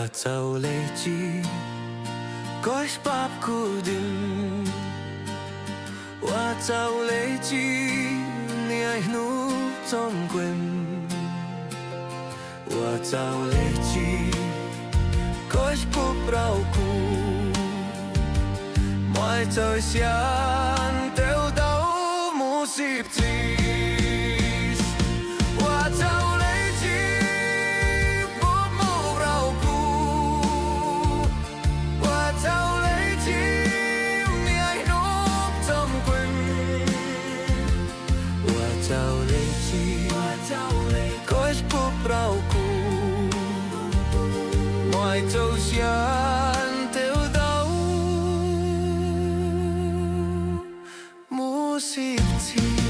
我走累积，改巴固定。我走累积，你爱hnub tsom quên。我走累积，改不brau cu。Muaj txojsia ntev dhawv musib txhis. Wa dhawv leej mu brau cu. Wa dhawv leej niaj hnub tsom quên. Wa dhawv leej coi bu brau cu. Muaj txojsia ntev dhawv musib txhis.